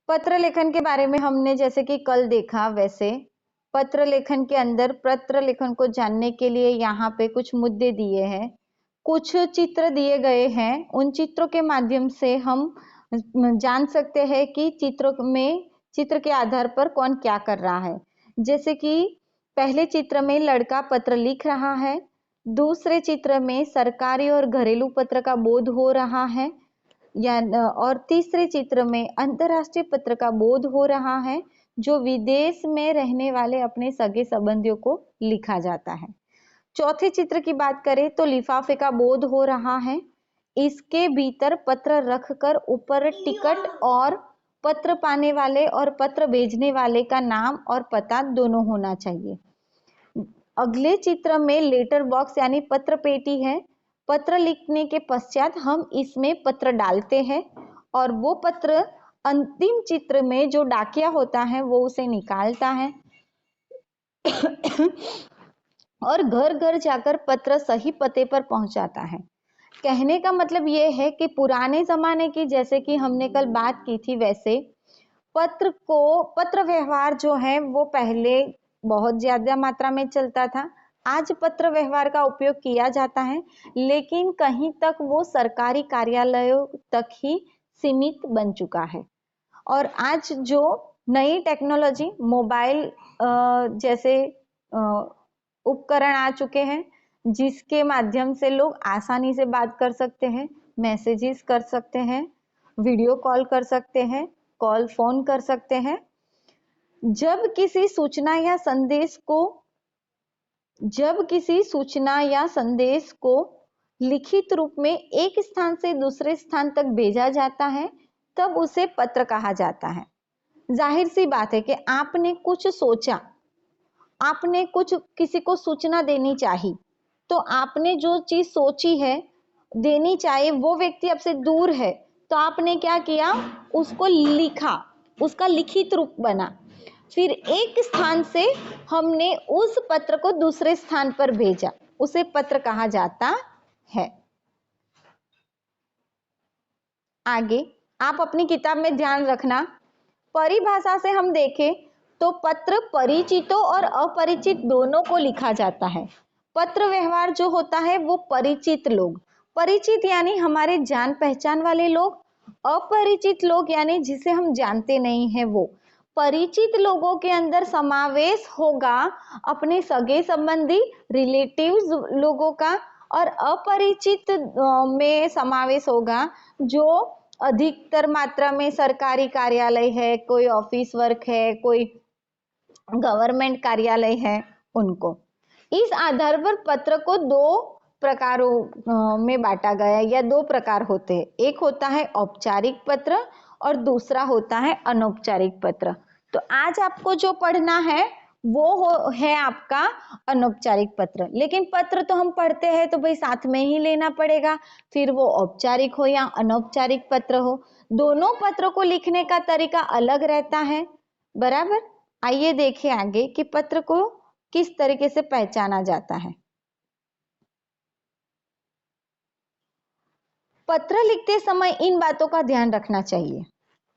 पत्र लेखन के बारे में हमने जैसे कि कल देखा, वैसे पत्र लेखन के अंदर पत्र लेखन को जानने के लिए यहाँ पे कुछ मुद्दे दिए हैं, कुछ चित्र दिए गए हैं। उन चित्रों के माध्यम से हम जान सकते हैं कि चित्र के आधार पर कौन क्या कर रहा है। जैसे कि पहले चित्र में लड़का पत्र लिख रहा है, दूसरे चित्र में सरकारी और घरेलू पत्र का बोध हो रहा है, और तीसरे चित्र में अंतरराष्ट्रीय पत्र का बोध हो रहा है, जो विदेश में रहने वाले अपने सगे संबंधियों को लिखा जाता है। चौथे चित्र की बात करें तो लिफाफे का बोध हो रहा है, इसके भीतर पत्र रखकर ऊपर टिकट और पत्र पाने वाले और पत्र भेजने वाले का नाम और पता दोनों होना चाहिए। अगले चित्र में लेटर बॉक्स यानी पत्र पेटी है। पत्र लिखने के पश्चात हम इसमें पत्र डालते हैं और वो पत्र अंतिम चित्र में जो डाकिया होता है वो उसे निकालता है और घर घर जाकर पत्र सही पते पर पहुंचाता है। कहने का मतलब ये है कि पुराने जमाने की, जैसे कि हमने कल बात की थी, वैसे पत्र व्यवहार जो है वो पहले बहुत ज्यादा मात्रा में चलता था। आज पत्र व्यवहार का उपयोग किया जाता है, लेकिन कहीं तक वो सरकारी कार्यालयों तक ही सीमित बन चुका है। और आज जो नई टेक्नोलॉजी, मोबाइल जैसे उपकरण आ चुके हैं, जिसके माध्यम से लोग आसानी से बात कर सकते हैं, मैसेजेस कर सकते हैं, वीडियो कॉल कर सकते हैं, कॉल फोन कर सकते हैं। जब किसी सूचना या संदेश को लिखित रूप में एक स्थान से दूसरे स्थान तक भेजा जाता है, तब उसे पत्र कहा जाता है। जाहिर सी बात है कि आपने कुछ सोचा, आपने कुछ किसी को सूचना देनी चाहिए, तो आपने जो चीज सोची है देनी चाहिए, वो व्यक्ति आपसे दूर है, तो आपने क्या किया, उसको लिखा, उसका लिखित रूप बना, फिर एक स्थान से हमने उस पत्र को दूसरे स्थान पर भेजा, उसे पत्र कहा जाता है। आगे आप अपनी किताब में ध्यान रखना, परिभाषा से हम देखें तो पत्र परिचितों और अपरिचित दोनों को लिखा जाता है। पत्र व्यवहार जो होता है वो परिचित लोग, परिचित यानी हमारे जान पहचान वाले लोग, अपरिचित लोग यानी जिसे हम जानते नहीं हैं वो। परिचित लोगों के अंदर समावेश होगा अपने सगे संबंधी, रिलेटिव्स लोगों का, और अपरिचित में समावेश होगा जो अधिकतर मात्रा में सरकारी कार्यालय है, कोई ऑफिस वर्क है, कोई गवर्नमेंट कार्यालय है, उनको। इस आधार पर पत्र को दो प्रकारों में बांटा गया है, या दो प्रकार होते हैं। एक होता है औपचारिक पत्र और दूसरा होता है अनौपचारिक पत्र। तो आज आपको जो पढ़ना है वो है आपका अनौपचारिक पत्र। लेकिन पत्र तो हम पढ़ते हैं तो भाई साथ में ही लेना पड़ेगा, फिर वो औपचारिक हो या अनौपचारिक पत्र हो, दोनों पत्रों को लिखने का तरीका अलग रहता है, बराबर। आइए देखें आगे कि पत्र को किस तरीके से पहचाना जाता है। पत्र लिखते समय इन बातों का ध्यान रखना चाहिए।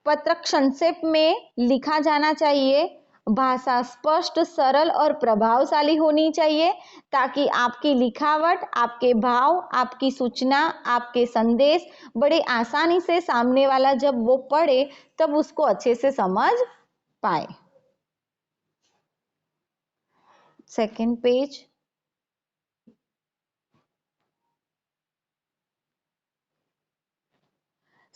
पत्र संक्षेप में लिखा जाना चाहिए, भाषा स्पष्ट, सरल और प्रभावशाली होनी चाहिए, ताकि आपकी लिखावट, आपके भाव, आपकी सूचना, आपके संदेश बड़े आसानी से सामने वाला जब वो पढ़े तब उसको अच्छे से समझ पाए। Second page.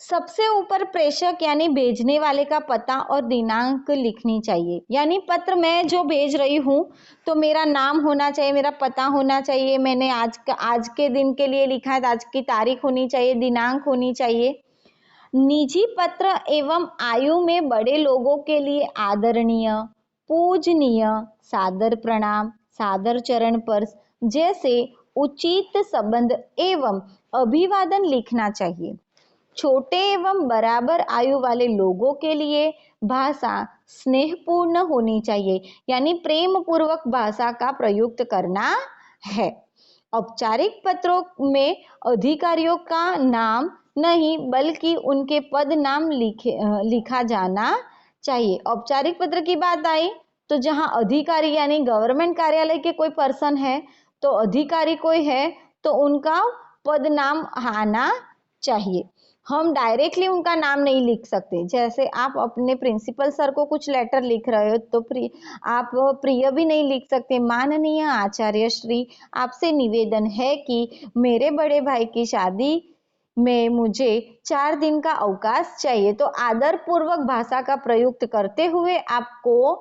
सबसे ऊपर प्रेषक यानी भेजने वाले का पता और दिनांक लिखनी चाहिए। यानी पत्र मैं जो भेज रही हूं तो मेरा नाम होना चाहिए, मेरा पता होना चाहिए, मैंने आज के दिन के लिए लिखा है, आज की तारीख होनी चाहिए, दिनांक होनी चाहिए। निजी पत्र एवं आयु में बड़े लोगों के लिए आदरणीय, पूजनीय, सादर प्रणाम, सादर चरण स्पर्श जैसे उचित संबंध एवं अभिवादन लिखना चाहिए। छोटे एवं बराबर आयु वाले लोगों के लिए भाषा स्नेहपूर्ण होनी चाहिए, यानी प्रेम पूर्वक भाषा का प्रयुक्त करना है। औपचारिक पत्रों में अधिकारियों का नाम, नहीं, बल्कि उनके पद नाम लिखा जाना चाहिए। औपचारिक पत्र की बात आई तो जहां अधिकारी यानी गवर्नमेंट कार्यालय के कोई पर्सन है, तो अधिकारी कोई है तो उनका पद नाम आना चाहिए। हम डायरेक्टली उनका नाम नहीं लिख सकते। जैसे आप अपने प्रिंसिपल सर को कुछ लेटर लिख रहे हो तो आप प्रिय भी नहीं लिख सकते। माननीय आचार्य श्री, आपसे निवेदन है कि मेरे बड़े भाई की शादी में मुझे 4 दिन का अवकाश चाहिए। तो आदर पूर्वक भाषा का प्रयुक्त करते हुए आपको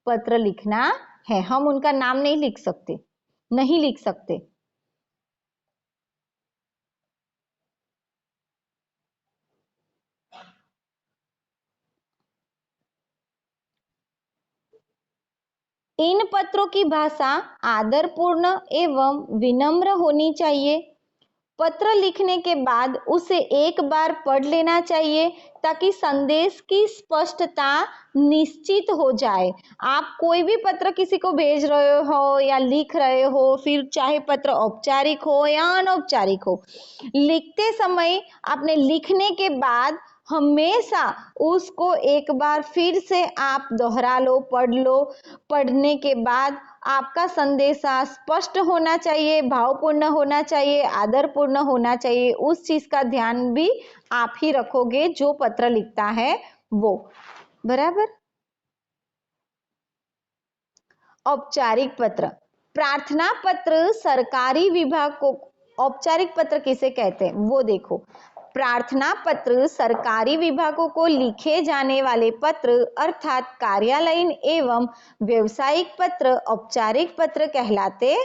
पत्र लिखना है। हम उनका नाम नहीं लिख सकते, नहीं लिख सकते। इन पत्रों की भाषा आदरपूर्ण एवं विनम्र होनी चाहिए। पत्र लिखने के बाद उसे एक बार पढ़ लेना चाहिए ताकि संदेश की स्पष्टता निश्चित हो जाए। आप कोई भी पत्र किसी को भेज रहे हो या लिख रहे हो, फिर चाहे पत्र औपचारिक हो या अनौपचारिक हो, लिखते समय आपने लिखने के बाद हमेशा उसको एक बार फिर से आप दोहरा लो, पढ़ लो। पढ़ने के बाद आपका संदेशा स्पष्ट होना चाहिए, भावपूर्ण होना चाहिए, आदरपूर्ण होना चाहिए। उस चीज का ध्यान भी आप ही रखोगे जो पत्र लिखता है वो। बराबर। औपचारिक पत्र, प्रार्थना पत्र सरकारी विभाग को, औपचारिक पत्र किसे कहते हैं वो देखो। प्रार्थना पत्र सरकारी विभागों को लिखे जाने वाले पत्र अर्थात कार्यालयीन एवं व्यवसायिक पत्र औपचारिक पत्र कहलाते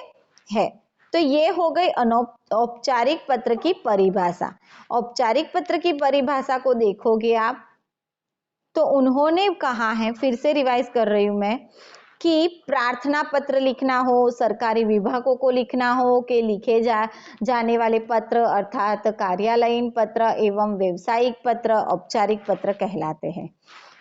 हैं। तो ये हो गई औपचारिक पत्र की परिभाषा। औपचारिक पत्र की परिभाषा को देखोगे आप तो उन्होंने कहा है, फिर से रिवाइज कर रही हूं मैं, कि प्रार्थना पत्र लिखना हो, सरकारी विभागों को लिखना हो, कि लिखे जाने वाले पत्र अर्थात कार्यालयीन पत्र एवं व्यवसायिक पत्र औपचारिक पत्र कहलाते हैं।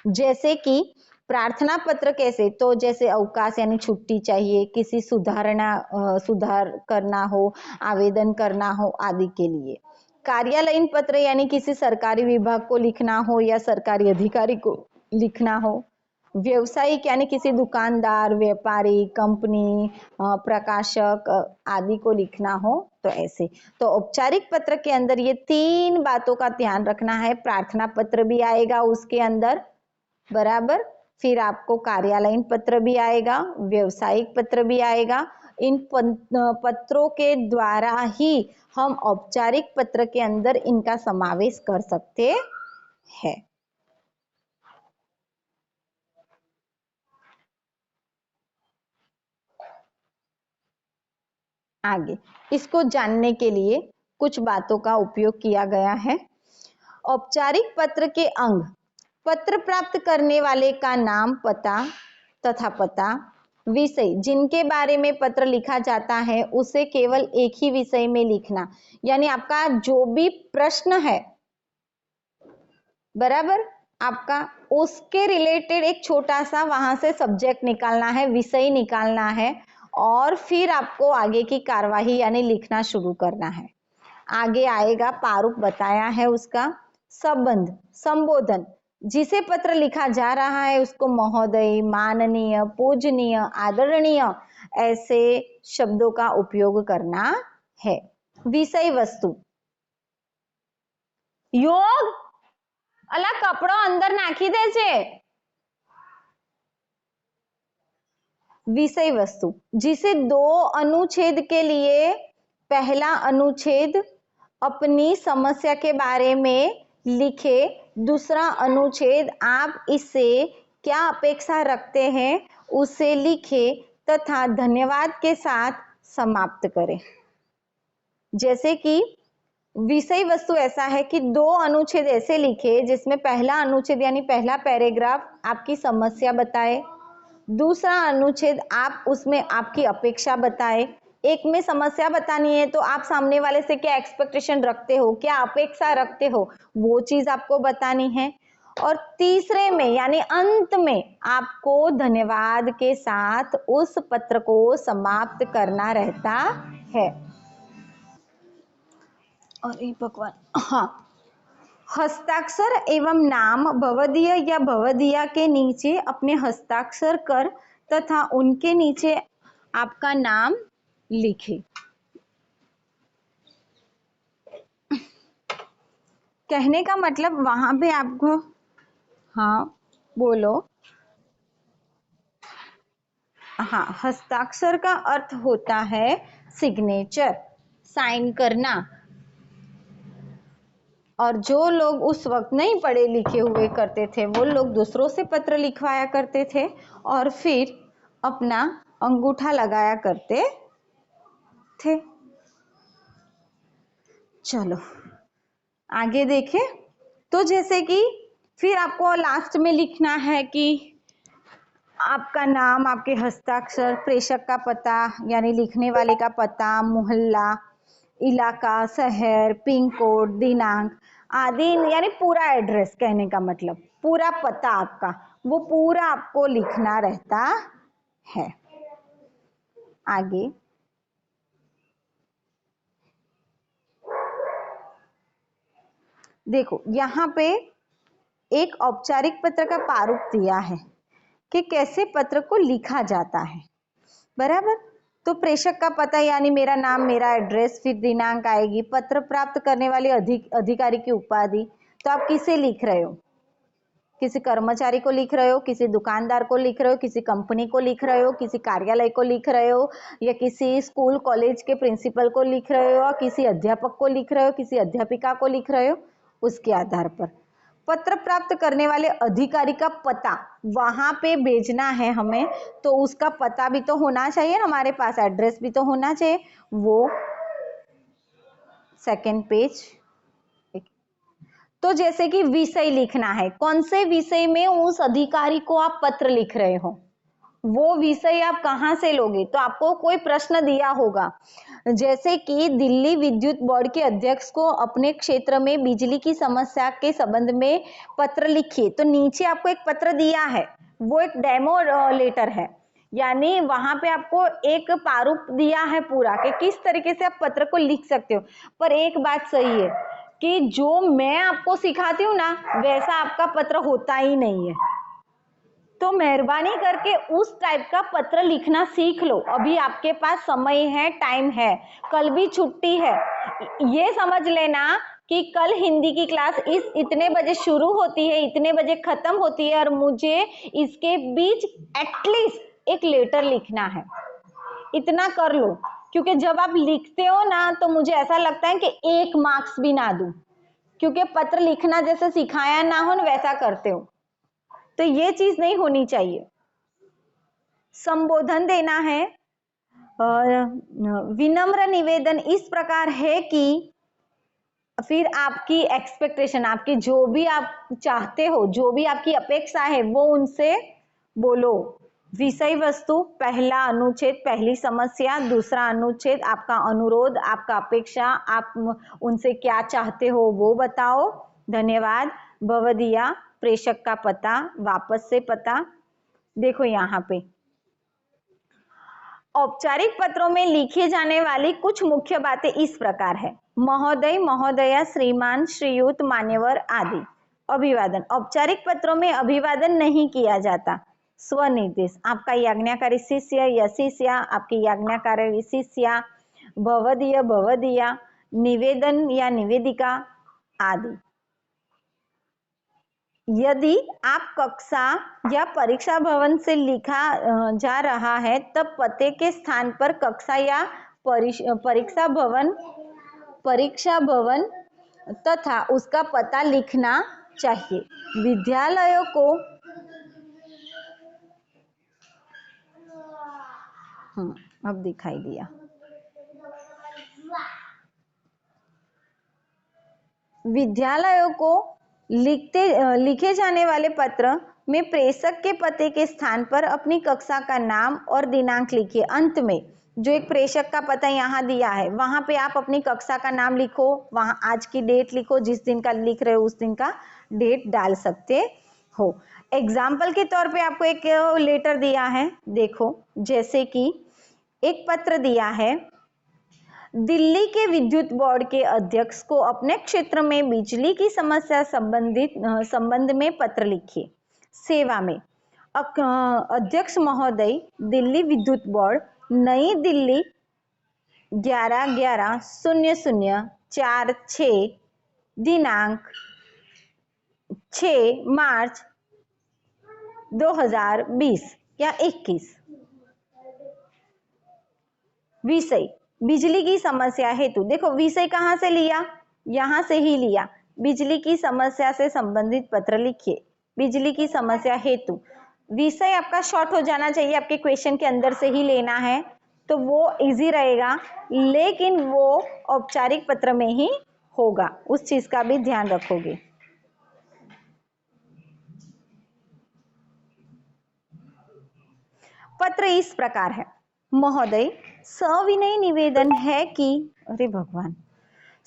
जैसे कि प्रार्थना पत्र कैसे, तो जैसे अवकाश यानी छुट्टी चाहिए, किसी सुधार करना हो, आवेदन करना हो आदि के लिए। कार्यालयीन पत्र यानी किसी सरकारी विभाग को लिखना हो या सरकारी अधिकारी को लिखना हो। व्यवसायिक यानी किसी दुकानदार, व्यापारी, कंपनी, प्रकाशक आदि को लिखना हो, तो ऐसे। तो औपचारिक पत्र के अंदर ये 3 बातों का ध्यान रखना है। प्रार्थना पत्र भी आएगा उसके अंदर, बराबर। फिर आपको कार्यालयीन पत्र भी आएगा, व्यवसायिक पत्र भी आएगा। इन पत्रों के द्वारा ही हम औपचारिक पत्र के अंदर इनका समावेश कर सकते हैं। आगे इसको जानने के लिए कुछ बातों का उपयोग किया गया है। औपचारिक पत्र के अंग, पत्र प्राप्त करने वाले का नाम, पता, विषय जिनके बारे में पत्र लिखा जाता है उसे केवल एक ही विषय में लिखना, यानी आपका जो भी प्रश्न है, बराबर, आपका उसके रिलेटेड एक छोटा सा वहां से सब्जेक्ट निकालना है, विषय निकालना है, और फिर आपको आगे की कार्यवाही यानी लिखना शुरू करना है। आगे आएगा, प्रारूप बताया है उसका। संबंध, संबोधन, जिसे पत्र लिखा जा रहा है उसको महोदय, माननीय, पूजनीय, आदरणीय ऐसे शब्दों का उपयोग करना है। विषय वस्तु, योग અલા કપડો અંદર નાખી દે છે। विषय वस्तु, जिसे 2 अनुच्छेद के लिए पहला अनुच्छेद अपनी समस्या के बारे में लिखे, दूसरा अनुच्छेद आप इससे क्या अपेक्षा रखते हैं उसे लिखे तथा धन्यवाद के साथ समाप्त करें। जैसे कि विषय वस्तु ऐसा है कि 2 अनुच्छेद ऐसे लिखे जिसमें पहला अनुच्छेद यानी पहला पैराग्राफ आपकी समस्या बताए, दूसरा अनुच्छेद आप उसमें आपकी अपेक्षा बताए। एक में समस्या बतानी है तो आप सामने वाले से क्या एक्सपेक्टेशन रखते हो, क्या अपेक्षा रखते हो, वो चीज आपको बतानी है। और तीसरे में यानी अंत में आपको धन्यवाद के साथ उस पत्र को समाप्त करना रहता है। अरे भगवान, हाँ, हस्ताक्षर एवं नाम भवदीय या भवदीया के नीचे अपने हस्ताक्षर कर तथा उनके नीचे आपका नाम लिखे। कहने का मतलब वहां पे आपको, हाँ बोलो। हाँ, हस्ताक्षर का अर्थ होता है सिग्नेचर, साइन करना। और जो लोग उस वक्त नहीं पढ़े लिखे हुए करते थे वो लोग दूसरों से पत्र लिखवाया करते थे और फिर अपना अंगूठा लगाया करते थे। चलो आगे देखें। तो जैसे कि फिर आपको लास्ट में लिखना है कि आपका नाम, आपके हस्ताक्षर, प्रेषक का पता यानी लिखने वाले का पता, मोहल्ला, इलाका, शहर, पिन कोड, दिनांक आदि, यानी पूरा एड्रेस, कहने का मतलब पूरा पता आपका, वो पूरा आपको लिखना रहता है। आगे देखो, यहाँ पे एक औपचारिक पत्र का प्रारूप दिया है कि कैसे पत्र को लिखा जाता है, बराबर। तो प्रेषक का पता यानी मेरा नाम, मेरा एड्रेस, फिर दिनांक आएगी। पत्र प्राप्त करने वाले अधिकारी की उपाधि, तो आप किसे लिख रहे हो? किसी कर्मचारी को लिख रहे हो, किसी दुकानदार को लिख रहे हो, किसी कंपनी को लिख रहे हो, किसी कार्यालय को लिख रहे हो, या किसी स्कूल कॉलेज के प्रिंसिपल को लिख रहे हो, किसी अध्यापक को लिख रहे हो, किसी अध्यापिका को लिख रहे हो, उसके आधार पर पत्र प्राप्त करने वाले अधिकारी का पता वहां पे भेजना है हमें, तो उसका पता भी तो होना चाहिए, हमारे पास एड्रेस भी तो होना चाहिए। वो सेकंड पेज। तो जैसे कि विषय लिखना है, कौन से विषय में उस अधिकारी को आप पत्र लिख रहे हो, वो विषय आप कहाँ से लोगे? तो आपको कोई प्रश्न दिया होगा, जैसे कि दिल्ली विद्युत बोर्ड के अध्यक्ष को अपने क्षेत्र में बिजली की समस्या के संबंध में पत्र लिखिए। तो नीचे आपको एक पत्र दिया है, वो एक डेमो लेटर है, यानी वहां पे आपको एक प्रारूप दिया है पूरा कि किस तरीके से आप पत्र को लिख सकते हो। पर एक बात सही है कि जो मैं आपको सिखाती हूँ ना, वैसा आपका पत्र होता ही नहीं है। तो मेहरबानी करके उस टाइप का पत्र लिखना सीख लो। अभी आपके पास समय है, टाइम है, कल भी छुट्टी है। ये समझ लेना कि कल हिंदी की क्लास इतने बजे शुरू होती है, इतने बजे खत्म होती है, और मुझे इसके बीच एटलीस्ट एक लेटर लिखना है। इतना कर लो, क्योंकि जब आप लिखते हो ना तो मुझे ऐसा लगता है कि 1 मार्क्स भी ना दूं, क्योंकि पत्र लिखना जैसे सिखाया ना हो वैसा करते हो, तो ये चीज नहीं होनी चाहिए। संबोधन देना है, और विनम्र निवेदन इस प्रकार है कि फिर आपकी एक्सपेक्टेशन, आपकी जो भी आप चाहते हो, जो भी आपकी अपेक्षा है, वो उनसे बोलो। विषय वस्तु, पहला अनुच्छेद पहली समस्या, दूसरा अनुच्छेद आपका अनुरोध, आपका अपेक्षा, आप उनसे क्या चाहते हो वो बताओ। धन्यवाद। भवदीया, प्रेषक का पता, वापस से पता। देखो यहाँ पे औपचारिक पत्रों में लिखे जाने वाली कुछ मुख्य बातें इस प्रकार है। महोदय, महोदया, श्रीमान, श्रीयुत, मान्यवर आदि। अभिवादन, औपचारिक पत्रों में अभिवादन नहीं किया जाता। स्वनिर्देश, आपका याज्ञाकारी शिष्य या शिष्या, आपकी याज्ञाकारी शिष्या, भवदीय, भवदीया, निवेदन या निवेदिका आदि। यदि आप कक्षा या परीक्षा भवन से लिखा जा रहा है तब पते के स्थान पर कक्षा या परीक्षा भवन तथा उसका पता लिखना चाहिए। विद्यालयों को अब दिखाई दिया। विद्यालयों को लिखे जाने वाले पत्र में प्रेषक के पते के स्थान पर अपनी कक्षा का नाम और दिनांक लिखिए। अंत में जो एक प्रेषक का पता यहाँ दिया है वहां पे आप अपनी कक्षा का नाम लिखो, वहां आज की डेट लिखो, जिस दिन का लिख रहे हो उस दिन का डेट डाल सकते हो। एग्जाम्पल के तौर पे आपको एक लेटर दिया है, देखो जैसे कि एक पत्र दिया है, दिल्ली के विद्युत बोर्ड के अध्यक्ष को अपने क्षेत्र में बिजली की समस्या संबंध में पत्र लिखिए। सेवा में अध्यक्ष महोदय, दिल्ली विद्युत बोर्ड, नई दिल्ली 11/11/0046, दिनांक 6 मार्च 2020 या 21। विषय बिजली की समस्या हेतु, देखो विषय कहाँ से लिया, यहाँ से ही लिया। बिजली की समस्या से संबंधित पत्र लिखिए। बिजली की समस्या हेतु, विषय आपका शॉर्ट हो जाना चाहिए, आपके क्वेश्चन के अंदर से ही लेना है तो वो इजी रहेगा, लेकिन वो औपचारिक पत्र में ही होगा, उस चीज का भी ध्यान रखोगे। पत्र इस प्रकार है। महोदय, सविनय निवेदन है कि, अरे भगवान,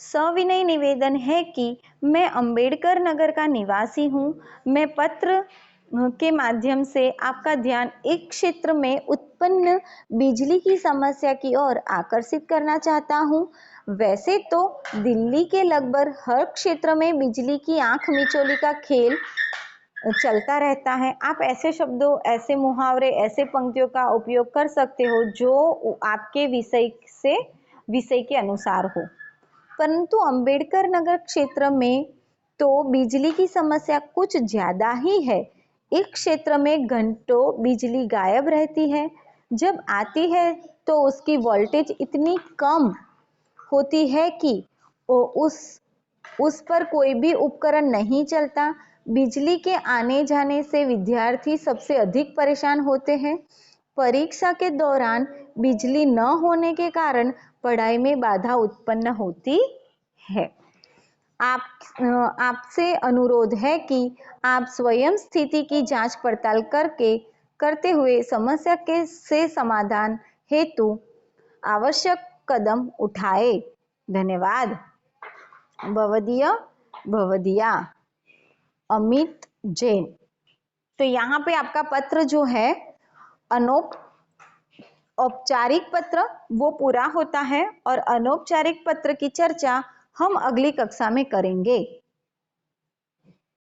सविनय निवेदन है कि मैं अंबेडकर नगर का निवासी हूँ। मैं पत्र के माध्यम से आपका ध्यान एक क्षेत्र में उत्पन्न बिजली की समस्या की ओर आकर्षित करना चाहता हूँ। वैसे तो दिल्ली के लगभग हर क्षेत्र में बिजली की आंख मिचौली का खेल चलता रहता है। आप ऐसे शब्दों, ऐसे मुहावरे, ऐसे पंक्तियों का उपयोग कर सकते हो जो आपके विषय के अनुसार हो। परंतु अंबेडकर नगर क्षेत्र में तो बिजली की समस्या कुछ ज्यादा ही है। एक क्षेत्र में घंटों बिजली गायब रहती है। जब आती है तो उसकी वोल्टेज इतनी कम होती है कि उस पर कोई भी उपकरण नहीं चलता। बिजली के आने जाने से विद्यार्थी सबसे अधिक परेशान होते हैं। परीक्षा के दौरान बिजली न होने के कारण पढ़ाई में बाधा उत्पन्न होती है। आपसे अनुरोध है कि आप स्वयं स्थिति की जांच पड़ताल करते हुए समस्या से समाधान हेतु आवश्यक कदम उठाए। धन्यवाद। भवदीया अमित जैन। तो यहाँ पे आपका पत्र जो है औपचारिक पत्र वो पूरा होता है और अनौपचारिक पत्र की चर्चा हम अगली कक्षा में करेंगे।